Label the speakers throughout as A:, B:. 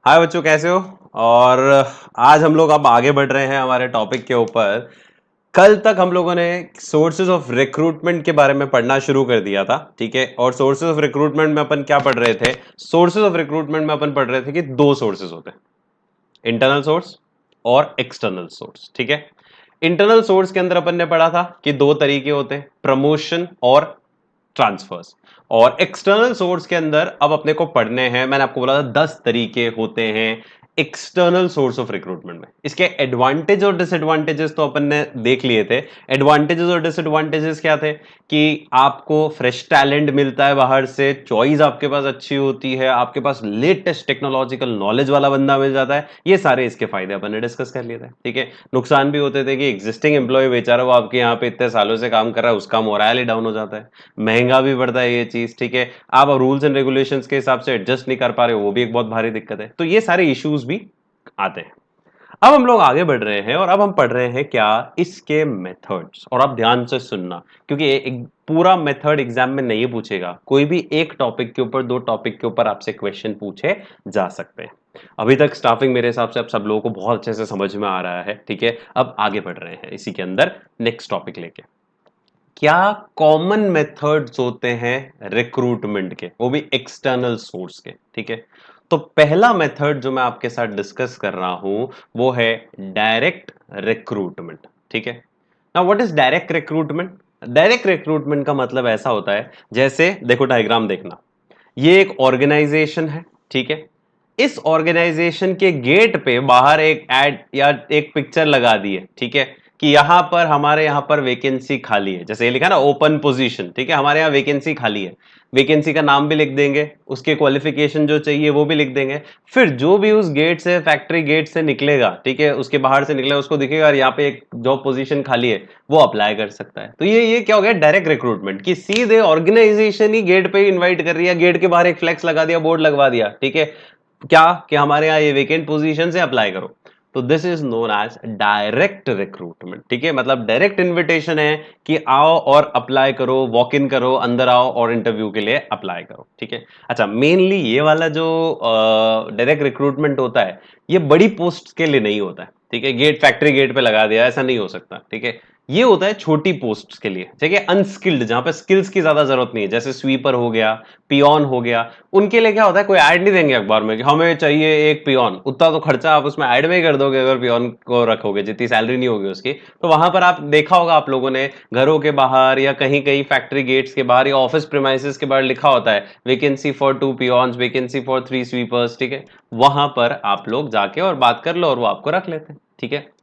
A: हाय बच्चों, कैसे हो? और आज हम लोग अब आगे बढ़ रहे हैं हमारे टॉपिक के ऊपर। कल तक हम लोगों ने सोर्सेज ऑफ रिक्रूटमेंट के बारे में पढ़ना शुरू कर दिया था, ठीक है। और सोर्सेज ऑफ रिक्रूटमेंट में अपन क्या पढ़ रहे थे? सोर्सेज ऑफ रिक्रूटमेंट में अपन पढ़ रहे थे कि दो सोर्सेज होते हैं, इंटरनल सोर्स और एक्सटर्नल सोर्स, ठीक है। इंटरनल सोर्स के अंदर अपन ने पढ़ा था कि दो तरीके होते हैं, प्रमोशन और ट्रांसफर्स। और एक्सटर्नल सोर्स के अंदर अब अपने को पढ़ने हैं, मैंने आपको बोला था 10 तरीके होते हैं एक्सटर्नल सोर्स ऑफ रिक्रूटमेंट में। इसके एडवांटेज और डिसएडवांटेजेस तो अपन ने देख लिए थे। एडवांटेजेस और डिसएडवांटेजेस क्या थे? कि आपको फ्रेश टैलेंट मिलता है बाहर से, चॉइस आपके पास अच्छी होती है, आपके पास लेटेस्ट टेक्नोलॉजिकल नॉलेज वाला बंदा मिल जाता है। ये सारे इसके फायदे अपन ने डिस्कस कर लिए थे, ठीक है। नुकसान भी होते थे कि एग्जिस्टिंग एम्प्लॉय बेचारा वो आपके यहाँ पे इतने सालों से काम कर रहा है, उसका मोराल ही डाउन हो जाता है। महंगा भी पड़ता है ये चीज, ठीक है। आप रूल्स एंड रेगुलेशंस के हिसाब से एडजस्ट नहीं कर पा रहे हो, वो भी एक बहुत भारी दिक्कत है। तो ये सारे इश्यूज भी आते हैं। अब हम लोग आगे बढ़ रहे हैं और अब हम पढ़ रहे हैं क्या, इसके मेथड्स। और आप ध्यान से सुनना, क्योंकि एक पूरा मेथड एग्जाम में नहीं पूछेगा, कोई भी एक टॉपिक के ऊपर, दो टॉपिक के ऊपर आपसे क्वेश्चन पूछे जा सकते हैं। अभी तक स्टाफिंग मेरे हिसाब से अब सब लोगों को बहुत अच्छे से समझ में आ रहा है, ठीक है। अब आगे बढ़ रहे हैं इसी के अंदर नेक्स्ट टॉपिक लेके। क्या कॉमन मेथड्स होते हैं रिक्रूटमेंट के, वो भी एक्सटर्नल सोर्स के, ठीक है। तो पहला मेथड जो मैं आपके साथ डिस्कस कर रहा हूं वो है डायरेक्ट रिक्रूटमेंट, ठीक है। Now what is direct recruitment? Direct recruitment का मतलब ऐसा होता है, जैसे देखो डायग्राम देखना, ये एक ऑर्गेनाइजेशन है, ठीक है। इस ऑर्गेनाइजेशन के गेट पे बाहर एक एड या एक पिक्चर लगा दी है, ठीक है, कि यहां पर हमारे यहां पर वैकेंसी खाली है। जैसे ये लिखा ना, ओपन पोजीशन, ठीक है, हमारे यहां वैकेंसी खाली है। वैकेंसी का नाम भी लिख देंगे, उसके क्वालिफिकेशन जो चाहिए वो भी लिख देंगे। फिर जो भी उस गेट से, फैक्ट्री गेट से निकलेगा, ठीक है, उसके बाहर से निकलेगा, उसको दिखेगा और यहाँ पे एक जॉब पोजीशन खाली है, वो अप्लाई कर सकता है। तो ये क्या हो गया? डायरेक्ट रिक्रूटमेंट, कि सीधे ऑर्गेनाइजेशन ही गेट पे इनवाइट कर रही है, गेट के बाहर एक फ्लेक्स लगा दिया, बोर्ड लगवा दिया, ठीक है, क्या कि हमारे यहाँ ये वेकेंट पोजीशन से अप्लाई करो। तो this is known as direct recruitment, ठीक है। मतलब डायरेक्ट इनविटेशन है कि आओ और अप्लाई करो, वॉक इन करो, अंदर आओ और इंटरव्यू के लिए अप्लाई करो, ठीक है। अच्छा, मेनली ये वाला जो डायरेक्ट रिक्रूटमेंट होता है, ये बड़ी पोस्ट के लिए नहीं होता है, ठीक है। गेट, फैक्ट्री गेट पे लगा दिया, ऐसा नहीं हो सकता, ठीक है। ये होता है छोटी पोस्ट के लिए, ठीक है, अनस्किल्ड, जहां पे स्किल्स की ज्यादा जरूरत नहीं है, जैसे स्वीपर हो गया, पियोन हो गया। उनके लिए क्या होता है, कोई ऐड नहीं देंगे अखबार में कि हमें चाहिए एक पियोन, उतना तो खर्चा आप उसमें ऐड में ही कर दोगे अगर पियोन को रखोगे, जितनी सैलरी नहीं होगी उसकी। तो वहां पर आप देखा होगा आप लोगों ने, घरों के बाहर या कहीं कहीं फैक्ट्री गेट्स के बाहर या ऑफिस प्रीमाइसेस के बाहर लिखा होता है vacancy for 2 peons, vacancy for 3 sweepers, ठीक है। वहां पर आप लोग जाके और बात कर लो और वो आपको रख लेते हैं, ठीक है।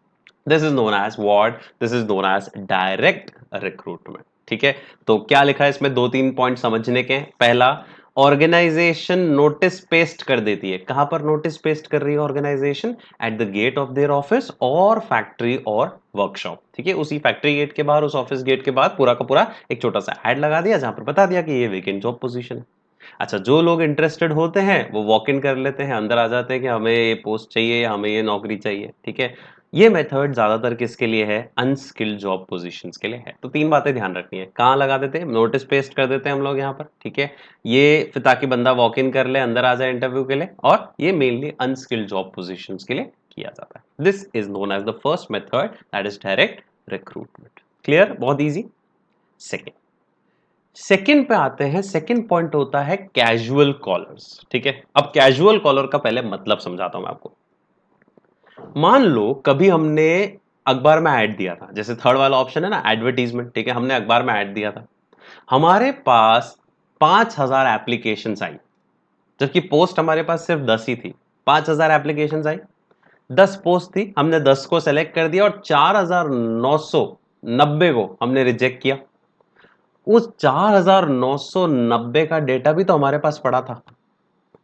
A: This is known as what? This is known as direct recruitment, ठीक है। तो क्या लिखा है इसमें, दो तीन पॉइंट समझने के हैं। पहला, ऑर्गेनाइजेशन नोटिस पेस्ट कर देती है। कहां पर नोटिस पेस्ट कर रही है organisation? At the gate of their office और फैक्ट्री और वर्कशॉप, ठीक है। उसी फैक्ट्री गेट के बाहर, उस ऑफिस गेट के बाहर पूरा का पूरा एक छोटा सा ऐड लगा दिया, जहां पर बता दिया कि ये वेकेंट जॉब पोजीशन है। अच्छा, जो लोग इंटरेस्टेड होते हैं वो वॉक इन कर लेते हैं, अंदर आ जाते हैं कि हमें ये पोस्ट चाहिए या हमें ये नौकरी चाहिए, ठीक है। ये मेथड ज्यादातर किसके लिए है? अनस्किल्ड जॉब पोजीशंस के लिए है। तो तीन बातें ध्यान रखनी है, कहाँ लगा देते हैं? नोटिस पेस्ट कर देते हैं हम लोग यहाँ पर, ठीक है। ये फिर ताकि बंदा वॉक इन कर ले, अंदर आ जाए इंटरव्यू के लिए, और ये मेनली अनस्किल्ड जॉब पोजीशंस के लिए किया जाता है। This is known as the first method, that is direct recruitment. Clear? बहुत ईजी। सेकेंड, सेकंड पे आते हैं। सेकंड पॉइंट होता है कैजुअल कॉलर्स, ठीक है। अब कैजुअल कॉलर का पहले मतलब समझाता हूं मैं आपको। मान लो कभी हमने अखबार में ऐड दिया था, जैसे थर्ड वाला ऑप्शन है ना, एडवर्टीजमेंट, ठीक है, हमने अखबार में ऐड दिया था, हमारे पास 5,000 एप्लीकेशन आई, जबकि पोस्ट हमारे पास सिर्फ 10 ही थी। 5,000 एप्लीकेशन आई, 10 पोस्ट थी, हमने 10 को सेलेक्ट कर दिया और 4,990 को हमने रिजेक्ट किया। उस 4,990 का डेटा भी तो हमारे पास पड़ा था,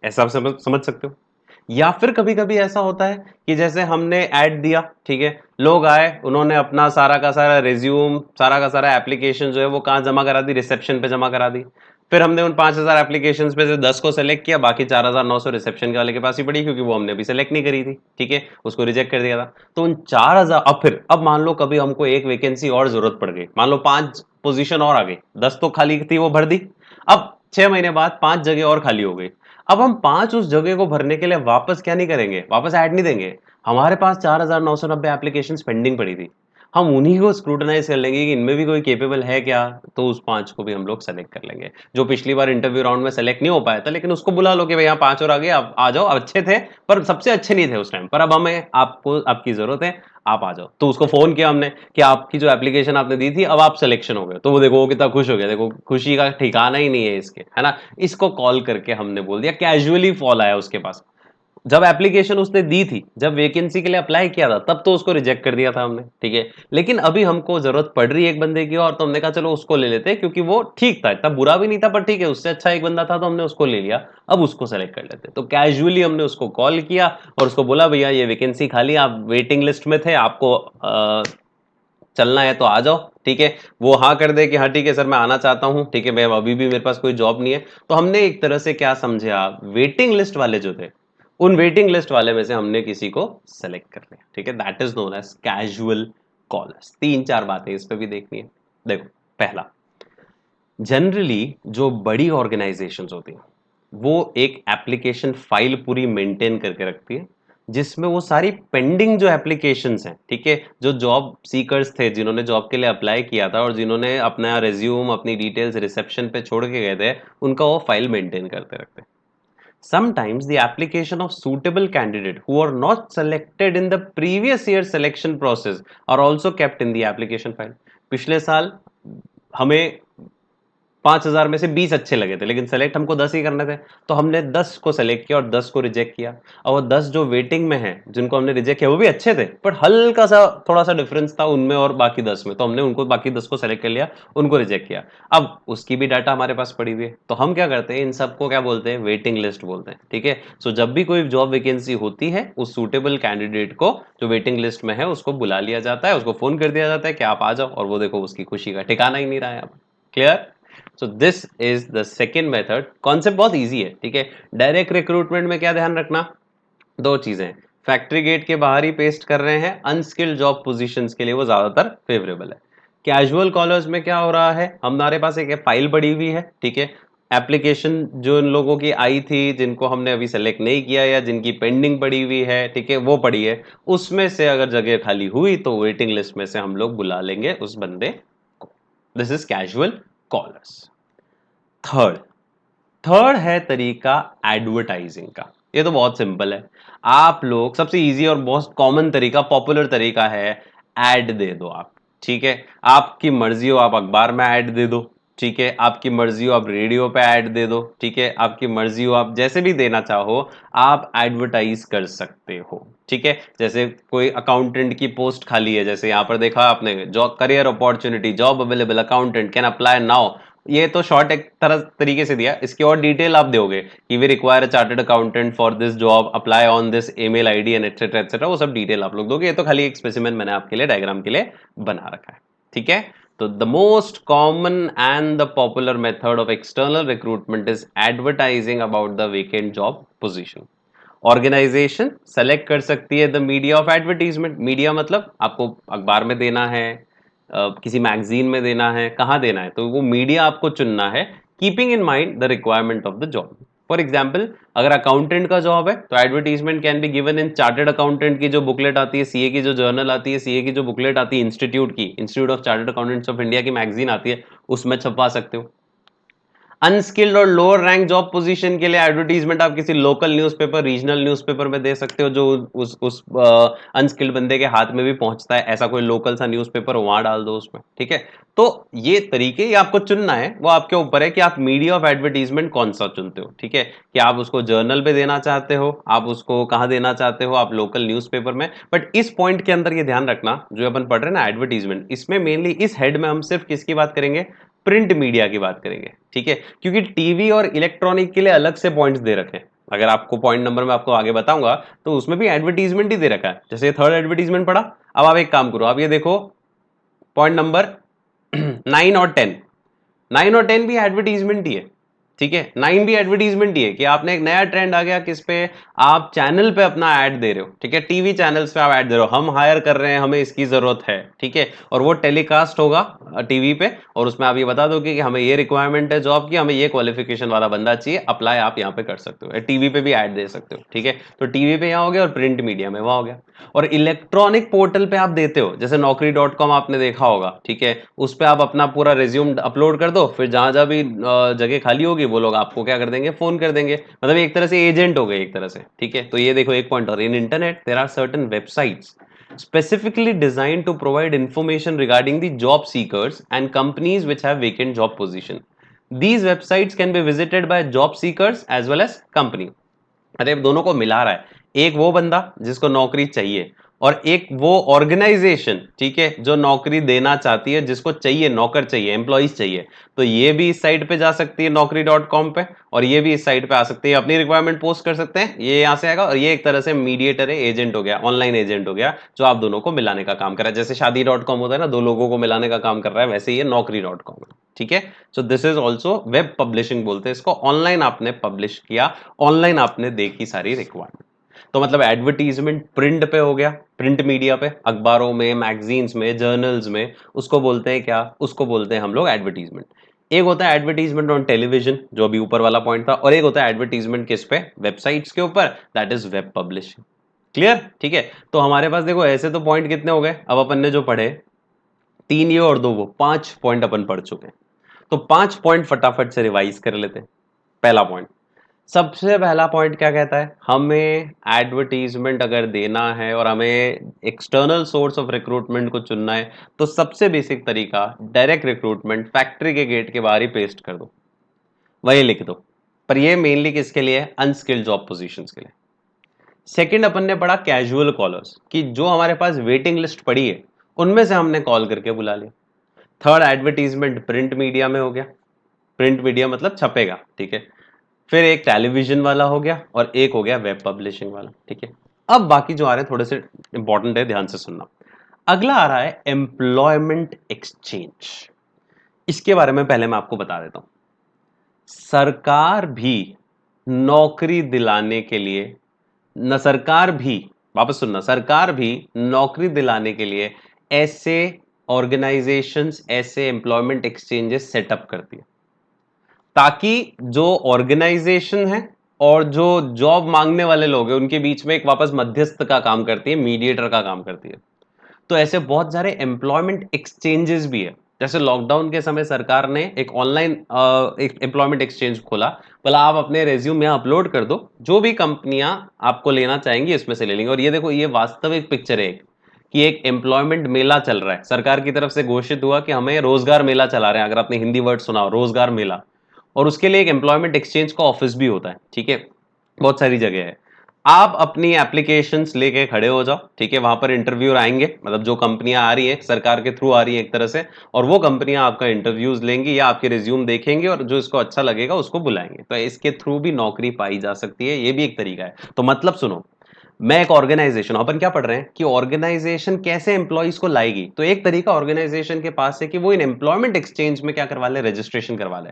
A: ऐसा आप समझ सकते हो। या फिर कभी कभी ऐसा होता है कि जैसे हमने ऐड दिया, ठीक है, लोग आए, उन्होंने अपना सारा का सारा रिज्यूम, सारा का सारा एप्लीकेशन जो है वो कहाँ जमा करा दी? रिसेप्शन पे जमा करा दी। फिर हमने उन 5,000 एप्लीकेशन पे से 10 को सेलेक्ट किया, बाकी 4,900 रिसेप्शन के वाले के पास ही पड़ी, क्योंकि वो हमने अभी सेलेक्ट नहीं करी थी, ठीक है, उसको रिजेक्ट कर दिया था। तो उन 4,000, अब मान लो कभी हमको एक वैकेंसी और जरूरत पड़ गई, मान लो 5 पोजीशन और आ गई, 10 तो खाली थी वो भर दी। अब 6 महीने बाद 5 जगह और खाली हो गई। अब हम 5 उस जगह को भरने के लिए वापस क्या नहीं करेंगे, वापस ऐड नहीं देंगे। हमारे पास 4990 एप्लीकेशंस पेंडिंग पड़ी थी, हम उन्हीं को स्क्रूटनाइज कर लेंगे कि इनमें भी कोई केपेबल है क्या, तो उस 5 को भी हम लोग सेलेक्ट कर लेंगे। जो पिछली बार इंटरव्यू राउंड में सेलेक्ट नहीं हो पाया था, लेकिन उसको बुला लो कि भाई यहाँ 5 और आ गए, आप आ जाओ, अच्छे थे पर सबसे अच्छे नहीं थे उस टाइम पर, अब हमें आपको आपकी जरूरत है, आप आ जाओ। तो उसको फोन किया हमने कि आपकी जो एप्लीकेशन आपने दी थी अब आप सिलेक्शन हो गए। तो वो देखो वो कितना खुश हो गया, देखो खुशी का ठिकाना ही नहीं है इसके, है ना। इसको कॉल करके हमने बोल दिया, कैजुअली फॉल आया उसके पास। जब एप्लीकेशन उसने दी थी, जब वैकेंसी के लिए अप्लाई किया था, तब तो उसको रिजेक्ट कर दिया था हमने, ठीक है। लेकिन अभी हमको जरूरत पड़ रही है एक बंदे की और, तो हमने कहा चलो उसको ले लेते हैं, क्योंकि वो ठीक था, इतना बुरा भी नहीं था, पर ठीक है उससे अच्छा एक बंदा था, तो हमने उसको ले लिया। अब उसको सेलेक्ट कर लेते। तो कैजुअली हमने उसको कॉल किया और उसको बोला भैया ये वैकेंसी खाली, आप वेटिंग लिस्ट में थे, आपको चलना है तो आ जाओ, ठीक है। वो हाँ कर दे कि हाँ ठीक है सर मैं आना चाहता हूँ, ठीक है मैं अभी भी मेरे पास कोई जॉब नहीं है, तो हमने एक तरह से क्या समझे आप, वेटिंग लिस्ट वाले जो थे, उन वेटिंग लिस्ट वाले में से हमने किसी को सेलेक्ट कर लिया, ठीक है। That is known as casual callers. 3-4 बातें इस पे भी देखनी है। देखो, पहला, जनरली जो बड़ी ऑर्गेनाइजेशंस होती हैं वो एक एप्लीकेशन फाइल पूरी मेंटेन करके रखती है, जिसमें वो सारी पेंडिंग जो एप्लीकेशंस हैं, ठीक है, जो जॉब सीकर्स थे जिन्होंने जॉब के लिए अप्लाई किया था और जिन्होंने अपना रिज्यूम अपनी डिटेल्स रिसेप्शन पे छोड़ के गए थे, उनका वो फाइल मेंटेन करते रखते हैं। Sometimes the application of suitable candidate who are not selected in the previous year's selection process are also kept in the application file. पिछले साल हमें 5,000 में से 20 अच्छे लगे थे, लेकिन सेलेक्ट हमको 10 ही करने थे, तो हमने 10 को सेलेक्ट किया और 10 को रिजेक्ट किया। और वो 10 जो वेटिंग में है जिनको हमने रिजेक्ट किया वो भी अच्छे थे, बट हल्का सा थोड़ा सा डिफरेंस था उनमें और बाकी 10 में, तो हमने उनको बाकी 10 को सेलेक्ट कर लिया, उनको रिजेक्ट किया। अब उसकी भी डाटा हमारे पास पड़ी हुई है, तो हम क्या करते हैं, इन सबको क्या बोलते हैं, वेटिंग लिस्ट बोलते हैं, ठीक है। सो जब भी कोई जॉब वैकेंसी होती है, उस सूटेबल कैंडिडेट को जो वेटिंग लिस्ट में है उसको बुला लिया जाता है, उसको फोन कर दिया जाता है कि आप आ जाओ, और वो देखो उसकी खुशी का ठिकाना ही नहीं रहा है। अब clear. So this is the second method. Concept बहुत इजी है, ठीक है। डायरेक्ट रिक्रूटमेंट में क्या ध्यान रखना, दो चीजें, फैक्ट्री गेट के बाहर ही पेस्ट कर रहे हैं, अनस्किल्ड जॉब पोजीशंस के लिए वो ज्यादातर फेवरेबल है। कैजुअल कॉलर्स में क्या हो रहा है, हमारे पास एक फाइल पड़ी हुई है, ठीक है। एप्लीकेशन जो इन लोगों की आई थी जिनको हमने अभी सेलेक्ट नहीं किया या जिनकी पेंडिंग पड़ी हुई है, ठीक है, वो पड़ी है, उसमें से अगर जगह खाली हुई तो वेटिंग लिस्ट में से हम लोग बुला लेंगे उस बंदे को। This is casual callers. Third third है तरीका एडवर्टाइजिंग का। ये तो बहुत सिंपल है। आप लोग सबसे इजी और बहुत कॉमन तरीका, पॉपुलर तरीका है, ऐड दे दो आप, ठीक है। आपकी मर्जी हो आप अखबार में ऐड दे दो, ठीक है। आपकी मर्जी हो आप रेडियो पे ऐड दे दो, ठीक है। आपकी मर्जी हो आप जैसे भी देना चाहो आप एडवर्टाइज कर सकते हो, ठीक है। जैसे कोई अकाउंटेंट की पोस्ट खाली है, जैसे यहां पर देखा आपने, job career opportunity, job available, accountant can apply now. ये तो शॉर्ट एक तरह तरीके से दिया, इसकी और डिटेल आप दोगे कि we require a chartered accountant for this job, apply on this email ID and etcetera etcetera, वो सब डिटेल आप लोग दोगे। ये तो खाली एक स्पेसिमेन मैंने आपके लिए डायग्राम के लिए बना रखा है, ठीक है। तो the most common and the popular method of external recruitment is advertising about the vacant job position. Organisation select कर सकती है the media of advertisement. Media मतलब आपको अखबार में देना है, किसी मैगजीन में देना है, कहाँ देना है, तो वो मीडिया आपको चुनना है, keeping in mind the requirement of the job. For example, अगर अकाउंटेंट का जॉब है तो advertisement can be given in chartered accountant की जो बुकलेट आती है, सीए की जो जर्नल आती है, सीए की जो बुकलेट आती है इंस्टीट्यूट की, institute of chartered accountants of India की मैगजीन आती है, उसमें छपवा सकते हो। अनस्किल्ड और लोअर रैंक जॉब पोजीशन के लिए एडवर्टीजमेंट आप किसी लोकल न्यूज़पेपर, रीजनल न्यूज़पेपर में दे सकते हो, जो उस अनस्किल्ड बंदे के हाथ में भी पहुंचता है, ऐसा कोई लोकल सा न्यूज़पेपर वहां डाल दो उसमें, ठीक है। तो ये तरीके ये आपको चुनना है, वो आपके ऊपर है कि आप मीडिया ऑफ एडवर्टीजमेंट कौन सा चुनते हो, ठीक है। कि आप उसको जर्नल पे देना चाहते हो, आप उसको कहाँ देना चाहते हो, आप लोकल न्यूज़पेपर में। बट इस पॉइंट के अंदर ये ध्यान रखना, जो अपन पढ़ रहे हैं ना एडवर्टीजमेंट, इसमें मेनली इस हेड में हम सिर्फ किसकी बात करेंगे, प्रिंट मीडिया की बात करेंगे, ठीक है। क्योंकि टीवी और इलेक्ट्रॉनिक के लिए अलग से पॉइंट्स दे रखे हैं, अगर आपको पॉइंट नंबर में आपको आगे बताऊंगा तो उसमें भी एडवर्टीजमेंट ही दे रखा है। जैसे थर्ड एडवर्टीजमेंट पढ़ा, अब आप एक काम करो, आप ये देखो पॉइंट नंबर 9 और 10, 9 और 10 भी एडवर्टीजमेंट ही है, ठीक है, 9 भी एडवर्टीजमेंट ही है कि आपने एक नया ट्रेंड आ गया किस पे, आप चैनल पे अपना ऐड दे रहे हो, ठीक है, टीवी चैनल्स पे आप ऐड दे रहे हो, हम हायर कर रहे हैं, हमें इसकी जरूरत है, ठीक है, और वो टेलीकास्ट होगा टीवी पे, और उसमें आप ये बता दो कि हमें ये रिक्वायरमेंट है जॉब की, हमें ये क्वालिफिकेशन वाला बंदा चाहिए, अप्लाई आप यहाँ पे कर सकते हो, टीवी पे भी ऐड दे सकते हो, ठीक है। तो टीवी पे यहाँ हो गया और प्रिंट मीडिया में वहां हो गया। और इलेक्ट्रॉनिक पोर्टल पे आप देते हो, जैसे naukri.com आपने देखा होगा, ठीक है, उस पे आप अपना पूरा रिज्यूम अपलोड कर दो, फिर जहां जहां भी जगह खाली होगी वो लोग आपको क्या कर देंगे, फोन कर देंगे, मतलब एक तरह से एजेंट हो गए एक तरह से, ठीक है। तो ये देखो एक पॉइंट, और in internet there are certain websites specifically designed to provide information regarding the job seekers and companies which have vacant job position. These websites can be visited by job seekers as well as company. अरे दोनों को मिला रहा है, एक वो बंदा जिसको नौकरी चाहिए और एक वो ऑर्गेनाइजेशन, ठीक है, जो नौकरी देना चाहती है, जिसको चाहिए, नौकर चाहिए, एम्प्लॉइज चाहिए। तो ये भी इस साइट पे जा सकती है naukri.com पे, और ये भी इस साइट पे आ सकती है, अपनी रिक्वायरमेंट पोस्ट कर सकते हैं, ये यहां से आएगा, और ये एक तरह से मीडिएटर है, एजेंट हो गया, ऑनलाइन एजेंट हो गया, जो आप दोनों को मिलाने का काम कर रहा है। जैसे शादी.com होता है ना, दो लोगों को मिलाने का काम कर रहा है, वैसे ये naukri.com है, ठीक है। So this is also web publishing बोलते हैं इसको, ऑनलाइन आपने पब्लिश किया, ऑनलाइन आपने देखी सारी रिक्वायरमेंट। तो मतलब एडवर्टीजमेंट प्रिंट पे हो गया, प्रिंट मीडिया पे, अखबारों में, मैगजीन्स में, जर्नल्स में, उसको बोलते हैं क्या, उसको बोलते हैं हम लोग एडवर्टीजमेंट। एक होता है एडवर्टीजमेंट ऑन टेलीविजन, जो अभी ऊपर वाला पॉइंट था, और एक होता है एडवर्टीजमेंट किस पे, वेबसाइट्स के ऊपर, that is web publishing. Clear, ठीक है। तो हमारे पास देखो ऐसे तो पॉइंट कितने हो गए, अब अपन ने जो पढ़े, 3 ये और 2 वो, 5 पॉइंट अपन पढ़ चुके हैं। तो 5 पॉइंट फटाफट से रिवाइज कर लेते हैं। पहला पॉइंट, सबसे पहला पॉइंट क्या कहता है, हमें एडवर्टीजमेंट अगर देना है और हमें एक्सटर्नल सोर्स ऑफ रिक्रूटमेंट को चुनना है, तो सबसे बेसिक तरीका, डायरेक्ट रिक्रूटमेंट, फैक्ट्री के गेट के बाहर ही पेस्ट कर दो, वही लिख दो। पर ये मेनली किसके लिए है, अनस्किल्ड जॉब पोजीशंस के लिए। सेकंड, अपन ने पढ़ा कैजुअल कॉलर्स, कि जो हमारे पास वेटिंग लिस्ट पड़ी है उनमें से हमने कॉल करके बुला लिया। थर्ड, एडवर्टीजमेंट प्रिंट मीडिया में हो गया, प्रिंट मीडिया मतलब छपेगा, ठीक है। फिर एक टेलीविजन वाला हो गया और एक हो गया वेब पब्लिशिंग वाला, ठीक है। अब बाकी जो आ रहे हैं थोड़े से इंपॉर्टेंट है, ध्यान से सुनना। अगला आ रहा है एम्प्लॉयमेंट एक्सचेंज। इसके बारे में पहले मैं आपको बता देता हूं, सरकार भी नौकरी दिलाने के लिए, न सरकार भी, वापस सुनना, सरकार भी नौकरी दिलाने के लिए ऐसे ऑर्गेनाइजेशंस, ऐसे एम्प्लॉयमेंट एक्सचेंजेस सेटअप करती है, ताकि जो ऑर्गेनाइजेशन है और जो जॉब मांगने वाले लोग हैं उनके बीच में एक वापस मध्यस्थ का काम करती है, मीडिएटर का काम करती है। तो ऐसे बहुत सारे एम्प्लॉयमेंट एक्सचेंजेस भी है। जैसे लॉकडाउन के समय सरकार ने एक ऑनलाइन एक एम्प्लॉयमेंट एक्सचेंज खोला, बोला आप अपने रेज्यूम यहाँ अपलोड कर दो, जो भी कंपनियां आपको लेना चाहेंगी इसमें से ले लेंगे। और ये देखो, ये वास्तविक पिक्चर है कि एक एम्प्लॉयमेंट मेला चल रहा है, सरकार की तरफ से घोषित हुआ कि हमें रोजगार मेला चला रहे हैं, अगर आपने हिंदी वर्ड सुना हो, रोजगार मेला। और उसके लिए एक एम्प्लॉयमेंट एक्सचेंज का ऑफिस भी होता है, ठीक है, बहुत सारी जगह है। आप अपनी एप्लीकेशंस लेके खड़े हो जाओ, ठीक है, वहां पर इंटरव्यू आएंगे, मतलब जो कंपनियां आ रही हैं सरकार के थ्रू आ रही हैं एक तरह से, और वो कंपनियां आपका इंटरव्यूज लेंगी या आपके रिज्यूम देखेंगे और जो इसको अच्छा लगेगा उसको बुलाएंगे। तो इसके थ्रू भी नौकरी पाई जा सकती है, ये भी एक तरीका है। तो मतलब सुनो, मैं एक ऑर्गेनाइजेशन, अपन क्या पढ़ रहे हैं कि ऑर्गेनाइजेशन कैसे एम्प्लॉइज को लाएगी। तो एक तरीका ऑर्गेनाइजेशन के पास है कि वो इन एम्प्लॉयमेंट एक्सचेंज में क्या करवा ले, रजिस्ट्रेशन करवा ले,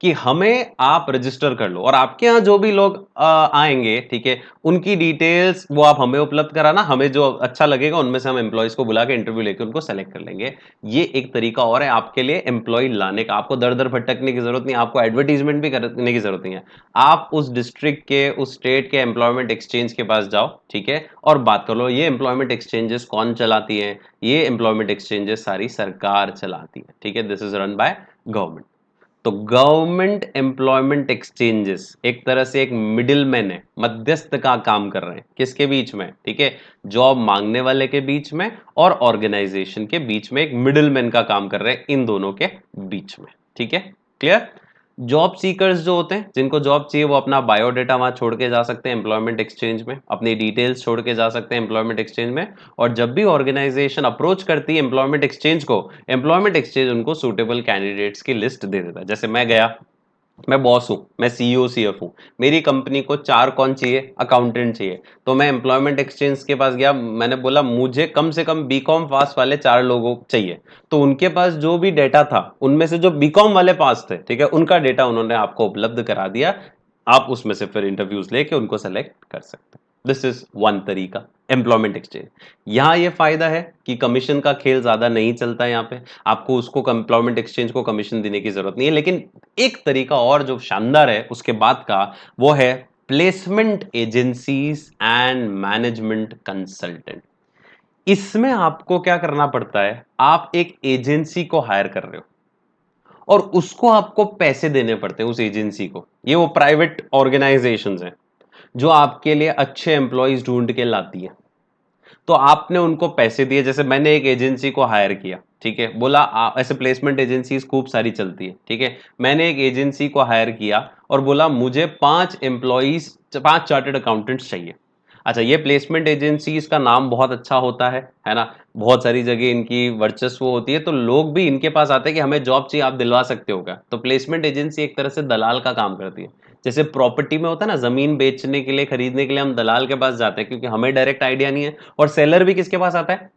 A: कि हमें आप रजिस्टर कर लो, और आपके यहाँ जो भी लोग आएंगे, ठीक है, उनकी डिटेल्स वो आप हमें उपलब्ध कराना, हमें जो अच्छा लगेगा उनमें से हम एम्प्लॉइज को बुला के इंटरव्यू लेके उनको सेलेक्ट कर लेंगे। ये एक तरीका और है आपके लिए एम्प्लॉय लाने का, आपको दर दर भटकने की जरूरत नहीं, आपको एडवर्टीजमेंट भी करने की जरूरत नहीं है। आप उस डिस्ट्रिक्ट के, उस स्टेट के एम्प्लॉयमेंट एक्सचेंज के पास जाओ, ठीक है, और बात कर लो ये एम्प्लॉयमेंट एक्सचेंजेस कौन चलाती है, ये एम्प्लॉयमेंट एक्सचेंजेस सारी सरकार चलाती है, ठीक है, this is run by government. तो गवर्नमेंट एम्प्लॉयमेंट एक्सचेंजेस एक तरह से एक मिडिल मैन है, मध्यस्थ का काम कर रहे हैं, किसके बीच में, ठीक है, जॉब मांगने वाले के बीच में और ऑर्गेनाइजेशन के बीच में, एक मिडिल मैन का काम कर रहे हैं इन दोनों के बीच में, ठीक है, क्लियर। जॉब सीकर्स जो होते हैं, जिनको जॉब चाहिए, वो अपना बायोडाटा वहां छोड़ के जा सकते हैं एम्प्लॉयमेंट एक्सचेंज में, अपनी डिटेल्स छोड़ के जा सकते हैं एम्प्लॉयमेंट एक्सचेंज में। और जब भी ऑर्गेनाइजेशन अप्रोच करती है एम्प्लॉयमेंट एक्सचेंज को, एम्प्लॉयमेंट एक्सचेंज उनको सूटेबल कैंडिडेट्स की लिस्ट दे देता है। जैसे मैं गया, मैं बॉस हूं, मैं सीईओ सीएफ हूं, मेरी कंपनी को 4 कौन चाहिए, अकाउंटेंट चाहिए। तो मैं एम्प्लॉयमेंट एक्सचेंज के पास गया, मैंने बोला मुझे कम से कम बीकॉम पास वाले 4 लोगों चाहिए। तो उनके पास जो भी डेटा था उनमें से जो बीकॉम वाले पास थे, ठीक है, उनका डेटा उन्होंने आपको उपलब्ध करा दिया। आप उसमें से फिर इंटरव्यूज लेके उनको सेलेक्ट कर सकते हैं। दिस इज वन तरीका, एम्प्लॉयमेंट एक्सचेंज। यहां ये फायदा है कि कमीशन का खेल ज्यादा नहीं चलता, यहाँ पे आपको उसको एम्प्लॉयमेंट एक्सचेंज को कमीशन देने की जरूरत नहीं है। लेकिन एक तरीका और जो शानदार है उसके बाद का, वो है placement agencies and management consultant. इसमें आपको क्या करना पड़ता है, आप एक एजेंसी को हायर कर रहे हो और उसको आपको पैसे देने पड़ते हैं, उस एजेंसी को। ये वो प्राइवेट ऑर्गेनाइजेशंस हैं जो आपके लिए अच्छे एम्प्लॉयज ढूंढ के लाती है। तो आपने उनको पैसे दिए, जैसे मैंने एक एजेंसी को हायर किया, ठीक है, बोला ऐसे प्लेसमेंट एजेंसीज खूब सारी चलती है, ठीक है, मैंने एक एजेंसी को हायर किया और बोला मुझे 5 एम्प्लॉइज, 5 चार्टर्ड अकाउंटेंट्स चाहिए। अच्छा, ये प्लेसमेंट एजेंसीज का नाम बहुत अच्छा होता है ना, बहुत सारी जगह इनकी वर्चस्व होती है, तो लोग भी इनके पास आते हैं कि हमें जॉब चाहिए, आप दिलवा सकते हो क्या। तो प्लेसमेंट एजेंसी एक तरह से दलाल का काम करती है। जैसे प्रॉपर्टी में होता है ना, जमीन बेचने के लिए, खरीदने के लिए हम दलाल के पास जाते हैं, क्योंकि हमें डायरेक्ट आइडिया नहीं है। और सेलर भी किसके पास आता है,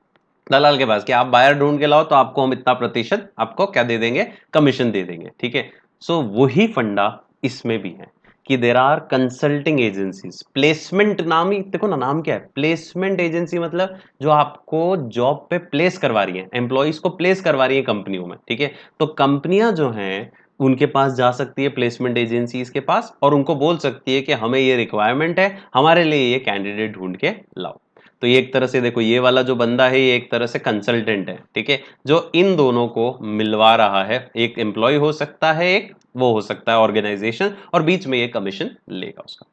A: दलाल के पास, कि आप बायर ढूंढ के लाओ तो आपको हम इतना प्रतिशत आपको क्या दे देंगे, कमीशन दे देंगे, ठीक है। सो वही फंडा इसमें भी है कि there are consulting agencies. Placement नाम ही देखो ना, नाम क्या है, प्लेसमेंट एजेंसी, मतलब जो आपको जॉब पे प्लेस करवा रही है, एम्प्लॉइज को प्लेस करवा रही है कंपनियों में, ठीक है। तो कंपनियां जो हैं उनके पास जा सकती है, प्लेसमेंट एजेंसीज के पास, और उनको बोल सकती है कि हमें ये रिक्वायरमेंट है, हमारे लिए ये कैंडिडेट ढूंढ के लाओ। तो ये एक तरह से देखो, ये वाला जो बंदा है ये एक तरह से कंसल्टेंट है, ठीक है, जो इन दोनों को मिलवा रहा है। एक एम्प्लॉय हो सकता है, एक वो हो सकता है ऑर्गेनाइजेशन, और बीच में ये कमीशन लेगा उसका।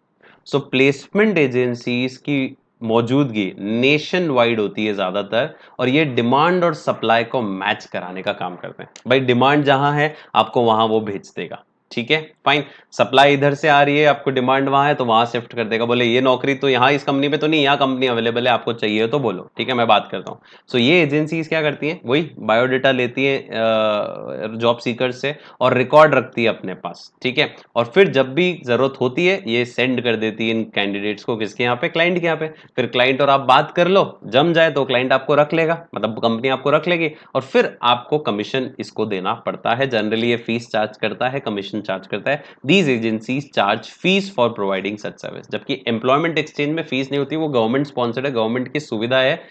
A: सो प्लेसमेंट एजेंसीज की मौजूदगी नेशन वाइड होती है ज्यादातर, और ये डिमांड और सप्लाई को मैच कराने का काम करते हैं। भाई डिमांड जहां है आपको वहां वो भेज देगा, ठीक है, फाइन। सप्लाई इधर से आ रही है, आपको डिमांड वहां है तो वहां शिफ्ट कर देगा, बोले ये नौकरी तो यहाँ इस कंपनी पे तो नहीं, यहाँ कंपनी अवेलेबल है, आपको चाहिए तो बोलो, ठीक है, मैं बात करता हूँ। सो ये एजेंसीज क्या करती हैं, वही बायोडेटा लेती है जॉब सीकर्स से और रिकॉर्ड रखती है अपने पास, ठीक है, और फिर जब भी जरूरत होती है ये सेंड कर देती है इन कैंडिडेट्स को, किसके यहाँ पे, क्लाइंट के यहाँ पे। फिर क्लाइंट और आप बात कर लो, जम जाए तो क्लाइंट आपको रख लेगा, मतलब कंपनी आपको रख लेगी, और फिर आपको कमीशन इसको देना पड़ता है। जनरली ये फीस चार्ज करता है, कमीशन चार्ज करता है। These agencies charge fees for providing such service. जबकि एम्प्लॉयमेंट एक्सचेंज में फीस नहीं होती, वो गवर्नमेंट स्पॉन्सर्ड है, गवर्नमेंट की सुविधा है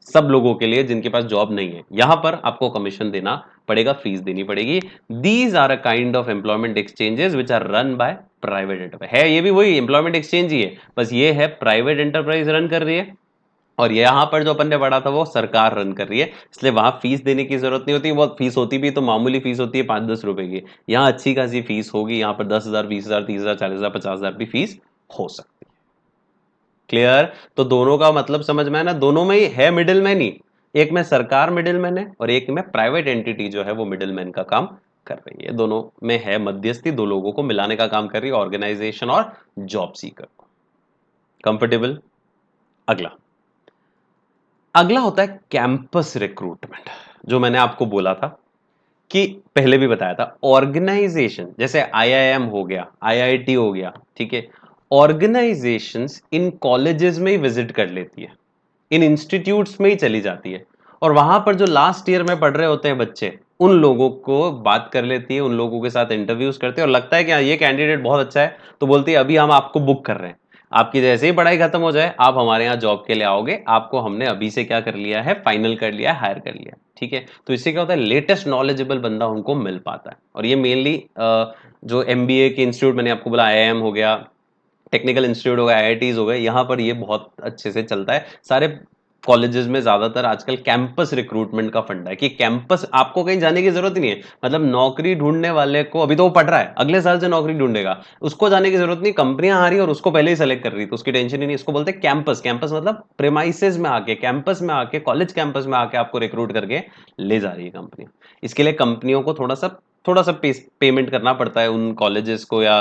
A: सब लोगों के लिए जिनके पास जॉब नहीं है। यहां पर आपको कमीशन देना पड़ेगा, फीस देनी पड़ेगी। These are a kind of employment exchanges which are run by private enterprise. है ये भी वही एम्प्लॉयमेंट एक्सचेंज ही है, बस ये है प्राइवेट एंटरप्राइज रन कर रही है, और यहां पर जो अपन ने पढ़ा था वो सरकार रन कर रही है, इसलिए वहां फीस देने की जरूरत नहीं होती। बहुत फीस होती भी तो मामूली फीस होती है, 5-10 रुपए की। यहाँ अच्छी खासी फीस होगी, यहाँ पर 10,000, 20,000, 30,000, 40,000, 50,000 भी फीस हो सकती है। क्लियर। तो दोनों का मतलब समझ में है ना, दोनों में ही है मिडिल मैन ही, एक में सरकार मिडिल मैन है और एक में प्राइवेट एंटिटी जो है वो मिडिल मैन का काम कर रही है। दोनों में है मध्यस्थी, दो लोगों को मिलाने का काम कर रही है, ऑर्गेनाइजेशन और जॉब सीकर को। कंफर्टेबल। अगला, अगला होता है कैंपस रिक्रूटमेंट। जो मैंने आपको बोला था कि पहले भी बताया था, ऑर्गेनाइजेशन जैसे आईआईएम हो गया, आईआईटी हो गया, ठीक है, ऑर्गेनाइजेशंस इन कॉलेजेस में ही विजिट कर लेती है, इन इंस्टीट्यूट्स में ही चली जाती है, और वहां पर जो लास्ट ईयर में पढ़ रहे होते हैं बच्चे, उन लोगों को बात कर लेती है, उन लोगों के साथ इंटरव्यूज करते हैं, और लगता है कि हाँ, ये कैंडिडेट बहुत अच्छा है, तो बोलती है अभी हम आपको बुक कर रहे हैं, आपकी जैसे ही पढ़ाई खत्म हो जाए आप हमारे यहाँ जॉब के लिए आओगे, आपको हमने अभी से क्या कर लिया है, फाइनल कर लिया है, हायर कर लिया है, ठीक है। तो इससे क्या होता है, लेटेस्ट नॉलेजेबल बंदा उनको मिल पाता है। और ये मेनली जो एमबीए के इंस्टीट्यूट मैंने आपको बोला, आईआईएम हो गया, टेक्निकल इंस्टीट्यूट हो गए, आईआईटीज हो गए, यहाँ पर ये बहुत अच्छे से चलता है। सारे कॉलेजेस में ज्यादातर आजकल कैंपस रिक्रूटमेंट का फंडा है कि कैंपस, आपको कहीं जाने की जरूरत ही नहीं है, मतलब नौकरी ढूंढने वाले को, अभी तो वो पढ़ रहा है, अगले साल से नौकरी ढूंढेगा, उसको जाने की जरूरत नहीं, कंपनियां आ रही है और उसको पहले ही सेलेक्ट कर रही है, तो उसकी टेंशन ही नहीं। इसको बोलते हैं कैंपस। कैंपस मतलब प्रेमाइसेस में आके, कैंपस में आके, कॉलेज कैंपस में आके आपको रिक्रूट करके ले जा रही है कंपनी। इसके लिए कंपनियों को थोड़ा सा थोड़ा सा पेमेंट करना पड़ता है उन कॉलेजेस को, या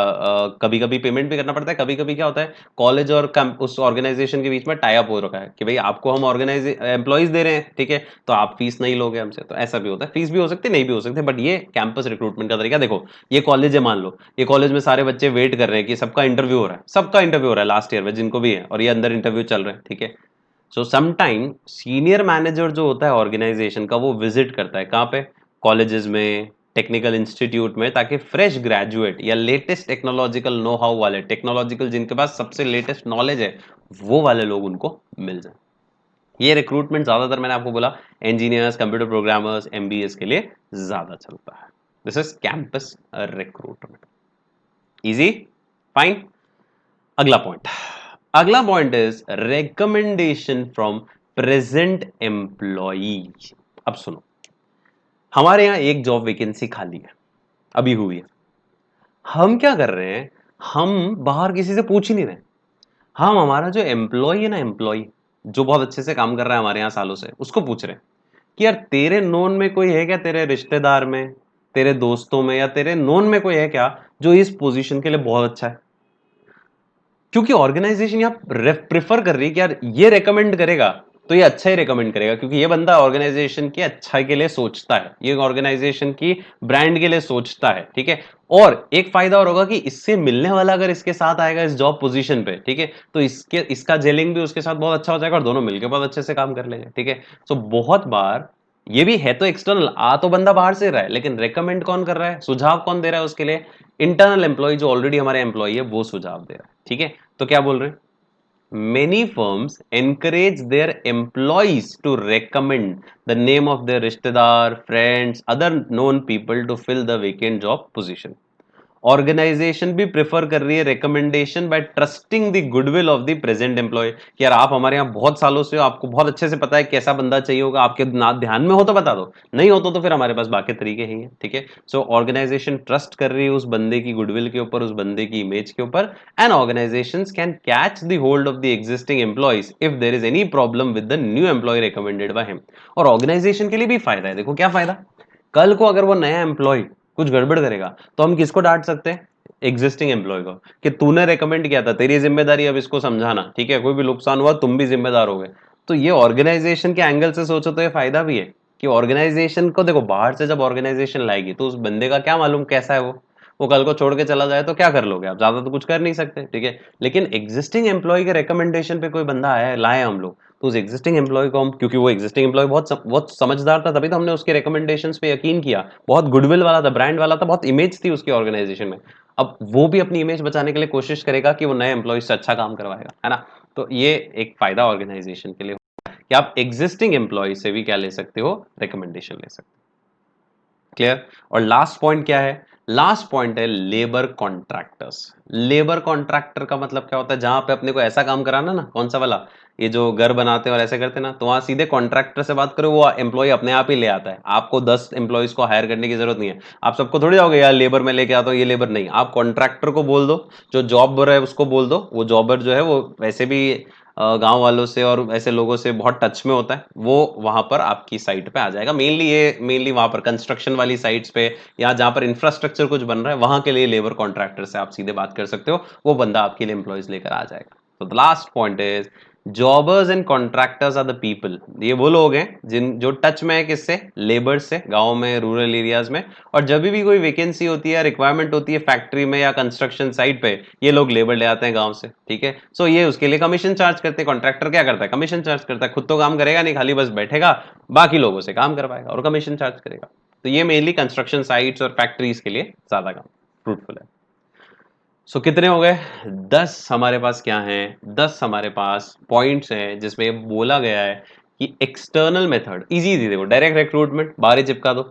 A: कभी कभी पेमेंट भी करना पड़ता है, कभी कभी क्या होता है कॉलेज और उस ऑर्गेनाइजेशन के बीच में टाई अप हो रखा है कि भाई आपको हम ऑर्गेनाइज एम्प्लॉइज दे रहे हैं, ठीक है, तो आप फीस नहीं लोगे हमसे, तो ऐसा भी होता है, फीस भी हो सकती है नहीं भी हो सकती, बट ये कैंपस रिक्रूटमेंट का तरीका। देखो ये कॉलेज है, मान लो ये कॉलेज में सारे बच्चे वेट कर रहे हैं कि सबका इंटरव्यू हो रहा है, सबका इंटरव्यू हो रहा है लास्ट ईयर में जिनको भी है, और ये अंदर इंटरव्यू चल रहे हैं, ठीक है। सो समटाइम सीनियर मैनेजर जो होता है ऑर्गेनाइजेशन का, वो विजिट करता है कहाँ पे, कॉलेजेस में, टेक्निकल इंस्टीट्यूट में, ताकि फ्रेश ग्रेजुएट या लेटेस्ट टेक्नोलॉजिकल नो हाउ वाले, टेक्नोलॉजिकल जिनके पास सबसे लेटेस्ट नॉलेज है, वो वाले लोग उनको मिल जाए। ये रिक्रूटमेंट ज्यादातर मैंने आपको बोला इंजीनियर्स, कंप्यूटर प्रोग्रामर्स, एमबीएस के लिए ज्यादा चलता है। This is campus recruitment. Easy, fine. अगला पॉइंट, अगला point is recommendation from present employee. अब सुनो, हमारे यहां एक जॉब वैकेंसी खाली है, अभी हुई है। हम क्या कर रहे हैं, हम बाहर किसी से पूछ ही नहीं रहे, हम हमारा जो एम्प्लॉय है ना, एम्प्लॉय जो बहुत अच्छे से काम कर रहा है हमारे यहाँ सालों से, उसको पूछ रहे हैं कि यार तेरे नोन में कोई है क्या, तेरे रिश्तेदार में, तेरे दोस्तों में, या तेरे नोन में कोई है क्या जो इस पोजीशन के लिए बहुत अच्छा है। क्योंकि ऑर्गेनाइजेशन यहाँ प्रेफर कर रही है कि यार ये रेकमेंड करेगा तो ये अच्छा ही रेकमेंड करेगा, क्योंकि ये बंदा ऑर्गेनाइजेशन की अच्छाई के लिए सोचता है, ये ऑर्गेनाइजेशन की ब्रांड के लिए सोचता है, ठीक है। और एक फायदा और होगा कि इससे मिलने वाला अगर इसके साथ आएगा इस जॉब पोजीशन पे, ठीक है, तो इसका जेलिंग भी उसके साथ बहुत अच्छा हो जाएगा और दोनों मिलकर बहुत अच्छे से काम कर लेंगे, ठीक है। सो बहुत बार ये भी है तो एक्सटर्नल, आ तो बंदा बाहर से रहा है, लेकिन रेकमेंड कौन कर रहा है, सुझाव कौन दे रहा है उसके लिए, इंटरनल एम्प्लॉय जो ऑलरेडी हमारे एम्प्लॉय है वो सुझाव दे रहा है, ठीक है। तो क्या बोल रहे हैं, many firms encourage their employees to recommend the name of their rishtedar, friends, other known people to fill the vacant job position. Organisation भी प्रेफर कर रही है recommendation by trusting the goodwill of the present employee, कि यार आप हमारे यहाँ बहुत सालों से हो, आपको बहुत अच्छे से पता है कैसा बंदा चाहिए होगा, आपके ना ध्यान में हो तो बता दो, नहीं हो तो फिर हमारे पास बाकी तरीके ही हैं, ठीक है। सो ऑर्गेनाइजेशन ट्रस्ट कर रही है उस बंदे की गुडविल के ऊपर, उस बंदे की इमेज के ऊपर, and organisation can catch the hold of the existing employees if there is any problem with the new employee recommended by him. और ऑर्गेनाइजेशन के लिए भी फायदा है, देखो क्या फायदा, कल को अगर वो नया एम्प्लॉय कुछ गड़बड़ करेगा तो हम किसको डांट सकते हैं, एग्जिस्टिंग एम्प्लॉय को, कि तूने रेकमेंड किया था, तेरी जिम्मेदारी अब इसको समझाना, ठीक है, कोई भी नुकसान हुआ तुम भी जिम्मेदार हो गए। तो ये ऑर्गेनाइजेशन के एंगल से सोचो तो ये फायदा भी है कि ऑर्गेनाइजेशन को, देखो बाहर से जब ऑर्गेनाइजेशन लाएगी तो उस बंदे का क्या मालूम कैसा है वो कल को छोड़ के चला जाए तो क्या कर लोगे आप, ज्यादा तो कुछ कर नहीं सकते, ठीक है। लेकिन एग्जिस्टिंग एम्प्लॉय के रिकमेंडेशन पे कोई बंदा आया है, लाए हम लोग, तो उस एग्जिस्टिंग एम्प्लॉय को हम, क्योंकि वो एग्जिस्टिंग एम्प्लॉय बहुत समझदार था, तभी तो हमने उसके रिकमेंडेशंस पे यकीन किया, बहुत गुडविल वाला था, ब्रांड वाला था, बहुत इमेज थी उसकी ऑर्गेनाइजेशन में। अब वो भी अपनी इमेज बचाने के लिए कोशिश करेगा कि वो नए एम्प्लॉय से अच्छा काम करवाएगा, है ना। तो ये एक फायदा ऑर्गेनाइजेशन के लिए कि आप एग्जिस्टिंग एम्प्लॉय से भी क्या ले सकते हो, रिकमेंडेशन ले सकते हो। क्लियर। और लास्ट पॉइंट क्या है, लास्ट पॉइंट है लेबर कॉन्ट्रैक्टर्स। लेबर कॉन्ट्रैक्टर का मतलब क्या होता है, जहां पे अपने को ऐसा काम कराना ना, कौन सा वाला, ये जो घर बनाते हैं और ऐसे करते हैं ना, तो वहां सीधे कॉन्ट्रैक्टर से बात करो, वो एम्प्लॉय अपने आप ही ले आता है, आपको 10 एम्प्लॉयज को हायर करने की जरूरत नहीं है। आप सबको थोड़ी जाओगे यार लेबर में लेके आता हूँ, ये लेबर नहीं, आप कॉन्ट्रैक्टर को बोल दो, जो जॉबर है उसको बोल दो, वो जॉबर जो है वो वैसे भी गांव वालों से और ऐसे लोगों से बहुत टच में होता है, वो वहां पर आपकी साइट पे आ जाएगा। मेनली वहां पर कंस्ट्रक्शन वाली साइट्स पे, या जहां पर इंफ्रास्ट्रक्चर कुछ बन रहा है, वहां के लिए लेबर कॉन्ट्रैक्टर से आप सीधे बात कर सकते हो, वो बंदा आपके लिए एम्प्लॉयज लेकर आ जाएगा। तो the last point is jobbers and contractors are the people, ये वो लोग हैं जिन जो टच में है किससे, लेबर से, गांव में, रूरल एरियाज में। और जब भी कोई वैकेंसी होती है, रिक्वायरमेंट होती है फैक्ट्री में या कंस्ट्रक्शन साइट पे, ये लोग लेबर ले आते हैं गांव से, ठीक है। सो ये उसके लिए कमीशन चार्ज करते हैं। कॉन्ट्रैक्टर क्या करता है, कमीशन चार्ज करता है, खुद तो काम करेगा नहीं, खाली बस बैठेगा, बाकी लोगों से काम करवाएगा और कमीशन चार्ज करेगा। तो ये मेनली कंस्ट्रक्शन साइट्स और फैक्ट्रीज के लिए ज्यादा काम फ्रूटफुल है। सो कितने हो गए, 10 हमारे पास क्या हैं, 10 हमारे पास पॉइंट्स हैं जिसमें बोला गया है कि एक्सटर्नल मेथड इजी थी, देखो डायरेक्ट रिक्रूटमेंट बाहर ही चिपका दो,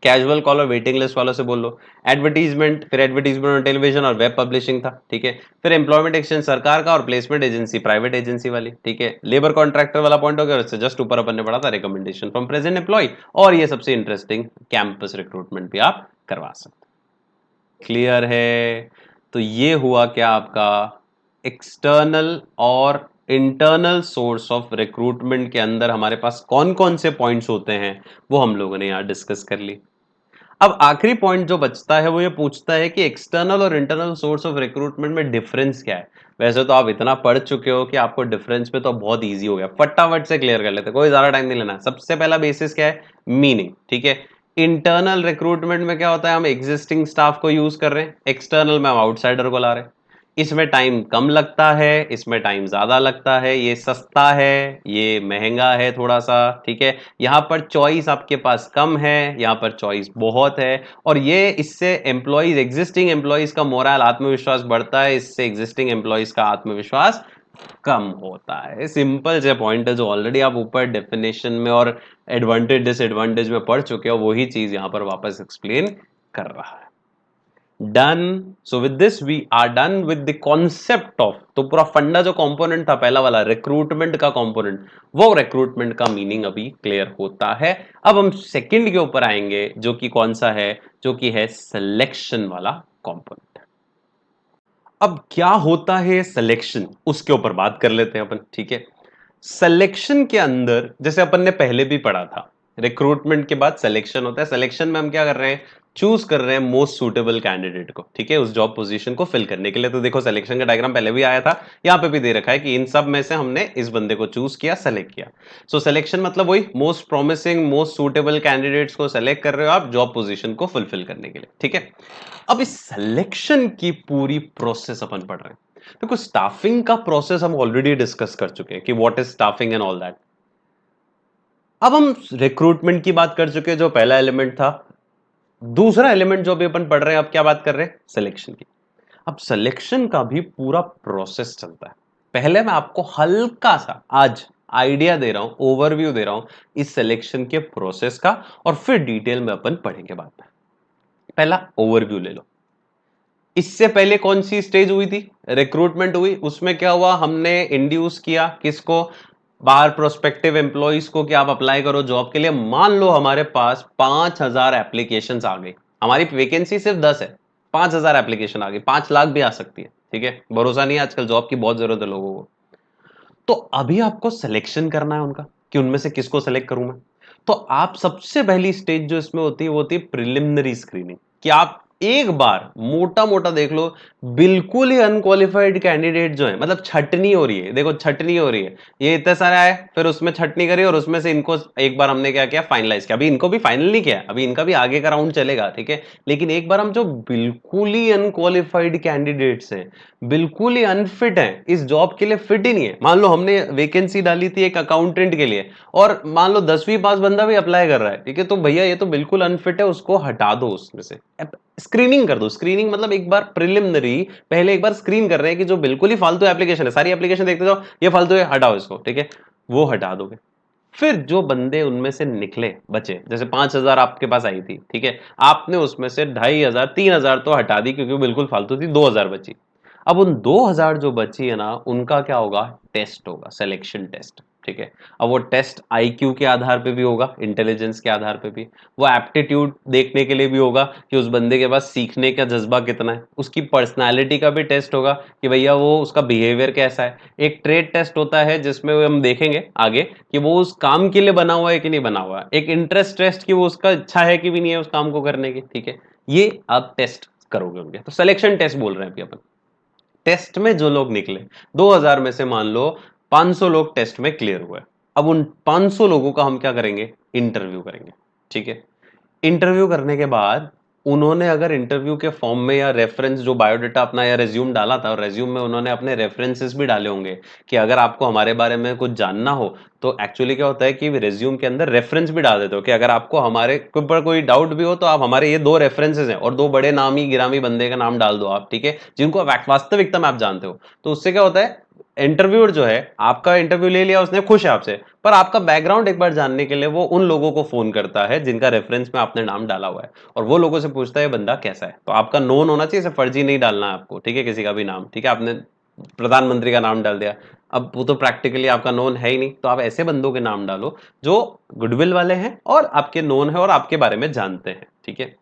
A: कैजुअल कॉल और वेटिंग लिस्ट वालों से बोल लो, एडवर्टीजमेंट, फिर एडवर्टीजमेंट ऑन टेलीविजन और वेब पब्लिशिंग था, ठीक है। फिर एम्प्लॉयमेंट एक्सचेंज सरकार का और प्लेसमेंट एजेंसी प्राइवेट एजेंसी वाली, ठीक है। लेबर कॉन्ट्रैक्टर वाला पॉइंट हो गया, उससे जस्ट ऊपर अपन ने पढ़ा था रिकमेंडेशन फ्रॉम प्रेजेंट एम्प्लॉय, और ये सबसे इंटरेस्टिंग कैंपस रिक्रूटमेंट भी आप करवा सकते। क्लियर है। तो ये हुआ क्या आपका एक्सटर्नल और इंटरनल सोर्स ऑफ रिक्रूटमेंट के अंदर हमारे पास कौन कौन से पॉइंट्स होते हैं, वो हम लोगों ने यहां डिस्कस कर ली। अब आखिरी पॉइंट जो बचता है वो ये पूछता है कि एक्सटर्नल और इंटरनल सोर्स ऑफ रिक्रूटमेंट में डिफरेंस क्या है। वैसे तो आप इतना पढ़ चुके हो कि आपको डिफरेंस पे तो बहुत इजी हो गया, फटाफट से क्लियर कर लेते हैं, कोई ज्यादा टाइम नहीं लेना। सबसे पहला बेसिस क्या है? मीनिंग, ठीक है। इंटरनल रिक्रूटमेंट में क्या होता है? हम एग्जिस्टिंग स्टाफ को यूज कर रहे हैं। एक्सटर्नल में हम आउटसाइडर को ला रहे हैं। इसमें टाइम कम लगता है, इसमें टाइम ज्यादा लगता है, ये सस्ता है, ये महंगा है थोड़ा सा, ठीक है। यहाँ पर चॉइस आपके पास कम है, यहाँ पर चॉइस बहुत है। और ये इससे एम्प्लॉइज, एग्जिस्टिंग एम्प्लॉइज का मोरल, आत्मविश्वास बढ़ता है, इससे एग्जिस्टिंग एम्प्लॉइज का आत्मविश्वास कम होता है। सिंपल से पॉइंट है जो ऑलरेडी आप ऊपर डेफिनेशन में और एडवांटेज डिसएडवांटेज में पढ़ चुके हो, वही चीज यहां पर वापस एक्सप्लेन कर रहा है। Done. So with this we are done with the concept of, तो पूरा फंडा जो कंपोनेंट था पहला वाला रिक्रूटमेंट का कंपोनेंट, वो रिक्रूटमेंट का मीनिंग अभी क्लियर होता है। अब हम सेकंड के ऊपर आएंगे जो कि कौन सा है? जो कि है सिलेक्शन वाला कंपोनेंट। अब क्या होता है सिलेक्शन, उसके ऊपर बात कर लेते हैं अपन, ठीक है। सिलेक्शन के अंदर जैसे अपन ने पहले भी पढ़ा था, रिक्रूटमेंट के बाद सिलेक्शन होता है। सिलेक्शन में हम क्या कर रहे हैं? चूज कर रहे हैं मोस्ट सुटेबल कैंडिडेट को, ठीक है, उस जॉब पोजीशन को फिल करने के लिए। तो देखो सिलेक्शन का डायग्राम पहले भी आया था, यहाँ पे भी दे रखा है कि इन सब में से हमने इस बंदे को चूज किया, सेलेक्ट किया। सो सिलेक्शन मतलब वही most promising, most suitable candidates को सेलेक्ट कर रहे हो आप जॉब पोजीशन को फुलफिल करने के लिए, ठीक है। अब इस सिलेक्शन की पूरी प्रोसेस अपन पढ़ रहे हैं। देखो स्टाफिंग का प्रोसेस हम ऑलरेडी डिस्कस कर चुके हैं कि what is staffing and all that. अब हम रिक्रूटमेंट की बात कर चुके हैं जो पहला एलिमेंट था। दूसरा एलिमेंट जो अभी अपन पढ़ रहे हैं, अब क्या बात कर रहे हैं? सिलेक्शन की। अब सिलेक्शन का भी पूरा प्रोसेस चलता है। पहले मैं आपको हल्का सा आज आइडिया दे रहा हूं, ओवरव्यू दे रहा हूं इस सिलेक्शन के प्रोसेस का, और फिर डिटेल में अपन पढ़ेंगे बाद में। पहला ओवरव्यू ले लो। इससे पहले कौन सी स्टेज हुई थी? रिक्रूटमेंट हुई। उसमें क्या हुआ? हमने इंड्यूस किया किसको? बाहर प्रोस्पेक्टिव एम्प्लॉइज को कि आप अप्लाई करो जॉब के लिए। मान लो हमारे पास 5,000 एप्लीकेशन आ गई, हमारी वैकेंसी सिर्फ 10 है, 5,000 एप्लीकेशन आ गई, 5 लाख भी आ सकती है, ठीक है। भरोसा नहीं है, आजकल जॉब की बहुत जरूरत है लोगों को। तो अभी आपको सिलेक्शन करना है उनका कि उनमें से किसको सेलेक्ट करूं मैं। तो आप सबसे पहली स्टेज जो इसमें होती है वो होती है प्रिलिमिनरी स्क्रीनिंग, कि आप एक बार मोटा मोटा देख लो, बिल्कुल ही अनक्वालिफाइड कैंडिडेट जो है, मतलब छटनी हो रही है, देखो छटनी हो रही है, ये इतने सारे आए, फिर उसमें छटनी करी और उसमें से इनको एक बार हमने क्या किया? फाइनलाइज किया। अभी इनको भी फाइनल नहीं किया, अभी इनका भी आगे का राउंड चलेगा, ठीक है। लेकिन एक बार हम जो बिल्कुल ही अनक्वालिफाइड कैंडिडेट्स हैं, बिल्कुल ही अनफिट है, इस जॉब के लिए फिट ही नहीं है। मान लो हमने वैकेंसी डाली थी एक अकाउंटेंट के लिए, और मान लो 10वीं पास बंदा भी अप्लाई कर रहा है, ठीक है, तो भैया ये तो बिल्कुल अनफिट है, उसको हटा दो उसमें से। स्क्रीनिंग कर दो। स्क्रीनिंग मतलब एक बार प्रिलिमिनरी, पहले एक बार स्क्रीन कर रहे हैं कि जो बिल्कुल ही फालतू एप्लीकेशन है, सारी एप्लीकेशन देखते जाओ, ये फालतू है, हटाओ इसको, ठीक है, वो हटा दोगे। फिर जो बंदे उनमें से निकले, बचे, जैसे 5,000 आपके पास आई थी, ठीक है, आपने उसमें से 2,500, 3,000 तो हटा दी क्योंकि वो बिल्कुल फालतू थी, 2,000 बची। अब उन 2,000 जो बची है ना, उनका क्या होगा? टेस्ट होगा, सिलेक्शन टेस्ट, ठीक है। अब वो टेस्ट आईक्यू के आधार पे भी होगा, इंटेलिजेंस के आधार पे भी, वो एप्टीट्यूड देखने के लिए भी होगा कि उस बंदे के पास सीखने का जज्बा कितना है, उसकी पर्सनालिटी का भी टेस्ट होगा कि भैया वो उसका बिहेवियर कैसा है। एक ट्रेड टेस्ट होता है जिसमें हम देखेंगे आगे कि वो उस काम के लिए बना हुआ है कि नहीं बना हुआ है। एक इंटरेस्ट टेस्ट कि वो उसका इच्छा है कि भी नहीं है उस काम को करने की, ठीक है। ये आप टेस्ट करोगे उनके, तो सिलेक्शन टेस्ट बोल रहे हैं अभी अपन। टेस्ट में जो लोग निकले, 2,000 में से मान लो 500 लोग टेस्ट में क्लियर हुए। अब उन 500 लोगों का हम क्या करेंगे? इंटरव्यू करेंगे, ठीक है। इंटरव्यू करने के बाद उन्होंने अगर इंटरव्यू के फॉर्म में या रेफरेंस जो बायोडाटा अपना या रेज्यूम डाला था, और रेज्यूम में उन्होंने अपने रेफरेंसेस भी डाले होंगे कि अगर आपको हमारे बारे में कुछ जानना हो, तो एक्चुअली क्या होता है कि रेज्यूम के अंदर रेफरेंस भी डाल देते हो कि अगर आपको हमारे ऊपर कोई डाउट भी हो तो आप हमारे ये 2 रेफरेंसेस हैं, और 2 बड़े नामी गिरामी बंदे का नाम डाल दो आप, ठीक है, जिनको वास्तविकता में आप जानते हो। तो उससे क्या होता है, इंटरव्यूअर जो है, आपका इंटरव्यू ले लिया उसने, खुश है आपसे, पर आपका बैकग्राउंड एक बार जानने के लिए वो उन लोगों को फोन करता है जिनका रेफरेंस में आपने नाम डाला हुआ है, और वो लोगों से पूछता है बंदा कैसा है। तो आपका नोन होना चाहिए, इसे फर्जी नहीं डालना है आपको, ठीक है, किसी का भी नाम, ठीक है। आपने प्रधानमंत्री का नाम डाल दिया, अब वो तो प्रैक्टिकली आपका नोन है ही नहीं, तो आप ऐसे बंदों के नाम डालो जो गुडविल वाले हैं और आपके नोन है और आपके बारे में जानते हैं, ठीक है।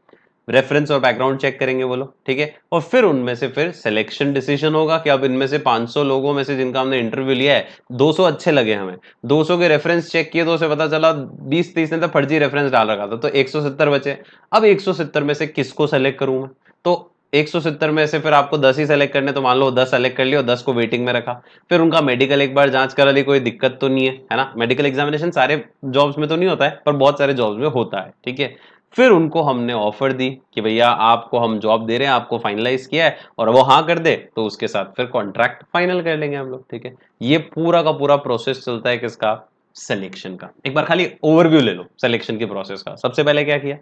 A: रेफरेंस और बैकग्राउंड चेक करेंगे वो लोग, ठीक है, और फिर उनमें से फिर सिलेक्शन डिसीजन होगा कि अब इनमें से 500 लोगों में से जिनका हमने इंटरव्यू लिया है 200 अच्छे लगे हमें, 200 के रेफरेंस चेक किए तो उसे पता चला 20-30 ने तो फर्जी रेफरेंस डाल रखा था, तो 170 बचे। अब 170 में से किसको सेलेक्ट करूं मैं? तो 170 में से फिर आपको 10 ही सेलेक्ट करने, तो मान लो 10 सेलेक्ट कर लिया और 10 को वेटिंग में रखा। फिर उनका मेडिकल एक बार जांच करा ली, कोई दिक्कत तो नहीं है ना? मेडिकल एग्जामिनेशन सारे जॉब्स में तो नहीं होता है, पर बहुत सारे जॉब्स में होता है, ठीक है। फिर उनको हमने ऑफर दी कि भैया आपको हम जॉब दे रहे हैं, आपको फाइनलाइज किया है, और वो हाँ कर दे तो उसके साथ फिर कॉन्ट्रैक्ट फाइनल कर लेंगे हम लोग, ठीक है। ये पूरा का पूरा प्रोसेस चलता है किसका? सिलेक्शन का। एक बार खाली ओवरव्यू ले लो सिलेक्शन के प्रोसेस का। सबसे पहले क्या किया?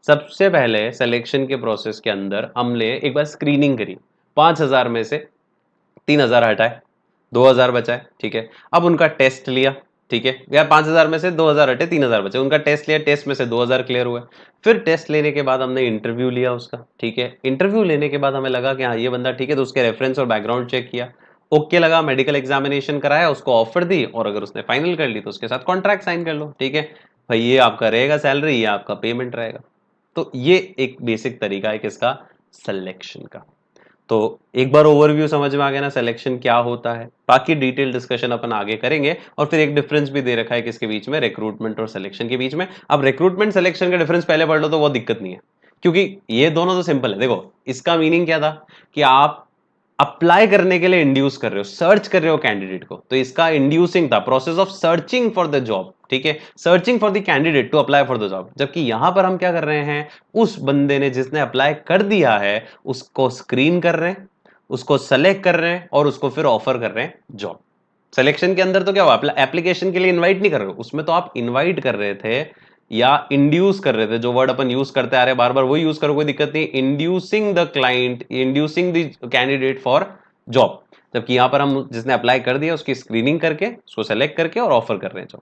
A: सबसे पहले सिलेक्शन के प्रोसेस के अंदर हमने एक बार स्क्रीनिंग करी, 5,000 में से 3,000 हटाए, 2,000 बचाए, ठीक है। अब उनका टेस्ट लिया, ठीक है, यार 5,000 में से 2,000 हटे, 3,000 बचे, उनका टेस्ट लिया, टेस्ट में से 2,000 क्लियर हुए। फिर टेस्ट लेने के बाद हमने इंटरव्यू लिया उसका, ठीक है। इंटरव्यू लेने के बाद हमें लगा कि हाँ ये बंदा ठीक है, तो उसके रेफरेंस और बैकग्राउंड चेक किया, ओके लगा, मेडिकल एग्जामिनेशन कराया, उसको ऑफर दी, और अगर उसने फाइनल कर ली तो उसके साथ कॉन्ट्रैक्ट साइन कर लो, ठीक है। भाई ये आपका रहेगा सैलरी, ये आपका पेमेंट रहेगा। तो ये एक बेसिक तरीका है किसका? सिलेक्शन का। तो एक बार ओवरव्यू समझ में आ गया ना सिलेक्शन क्या होता है। बाकी डिटेल डिस्कशन अपन आगे करेंगे, और फिर एक डिफरेंस भी दे रखा है किसके बीच में? रिक्रूटमेंट और सिलेक्शन के बीच में। अब रिक्रूटमेंट सिलेक्शन का डिफरेंस पहले पढ़ लो तो वो दिक्कत नहीं है, क्योंकि ये दोनों तो सिंपल है। देखो इसका मीनिंग क्या था कि आप अप्लाई करने के लिए इंड्यूस कर रहे हो, सर्च कर रहे हो कैंडिडेट को, तो इसका इंड्यूसिंग था, process of searching for the job, ठीक है, searching for the candidate to apply for the job. जबकि यहां पर हम क्या कर रहे हैं? उस बंदे ने जिसने अप्लाई कर दिया है उसको स्क्रीन कर रहे हैं, उसको सेलेक्ट कर रहे हैं, और उसको फिर ऑफर कर रहे हैं जॉब। सिलेक्शन के अंदर तो क्या हुआ? एप्लीकेशन के लिए इनवाइट नहीं कर रहे हो, उसमें तो आप इनवाइट कर रहे थे या इंड्यूस कर रहे थे, जो वर्ड अपन यूज करते आ रहे बार बार वही यूज करो, कोई दिक्कत नहीं। Inducing the client, inducing the candidate for job. जबकि यहां पर हम जिसने अप्लाई कर दिया उसकी स्क्रीनिंग करके उसको सेलेक्ट करके और ऑफर कर रहे हैं जॉब।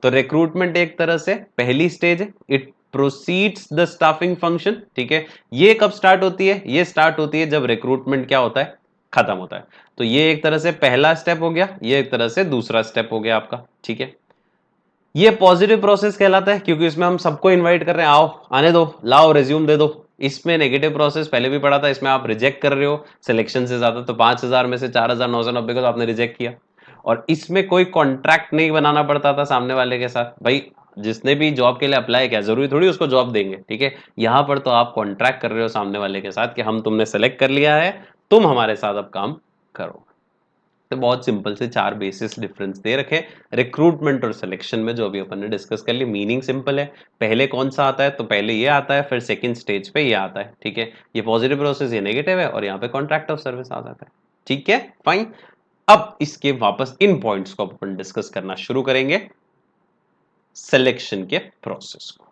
A: तो रिक्रूटमेंट एक तरह से पहली स्टेज है, it proceeds the staffing function, ठीक है। ये कब स्टार्ट होती है? ये स्टार्ट होती है जब रिक्रूटमेंट क्या होता है? खत्म होता है। तो ये एक तरह से पहला स्टेप हो गया, ये एक तरह से दूसरा स्टेप हो गया आपका, ठीक है। ये पॉजिटिव प्रोसेस कहलाता है क्योंकि इसमें हम सबको इनवाइट कर रहे हैं, आओ आने दो, लाओ रेज्यूम दे दो। इसमें नेगेटिव प्रोसेस पहले भी पढ़ा था, इसमें आप रिजेक्ट कर रहे हो सिलेक्शन से ज्यादा, तो 5,000 में से 4,990 को तो आपने रिजेक्ट किया। और इसमें कोई कॉन्ट्रैक्ट नहीं बनाना पड़ता था सामने वाले के साथ, भाई जिसने भी जॉब के लिए अप्लाई किया जरूरी थोड़ी उसको जॉब देंगे, ठीक है। यहां पर तो आप कॉन्ट्रैक्ट कर रहे हो सामने वाले के साथ कि हम तुमने सेलेक्ट कर लिया है, तुम हमारे साथ अब काम करो। तो बहुत सिंपल से 4 बेसिस डिफरेंस दे रखे रिक्रूटमेंट और सिलेक्शन में, जो अभी अपन ने डिस्कस कर लिया। मीनिंग सिंपल है, पहले कौन सा आता है? तो पहले ये आता है, फिर सेकंड स्टेज पे ये आता है, ठीक है। ये पॉजिटिव प्रोसेस, ये नेगेटिव है, और यहाँ पे कॉन्ट्रैक्ट ऑफ सर्विस आ जाता है, ठीक है, फाइन। अब इसके वापस इन पॉइंट्स को अपन डिस्कस करना शुरू करेंगे, सिलेक्शन के प्रोसेस को।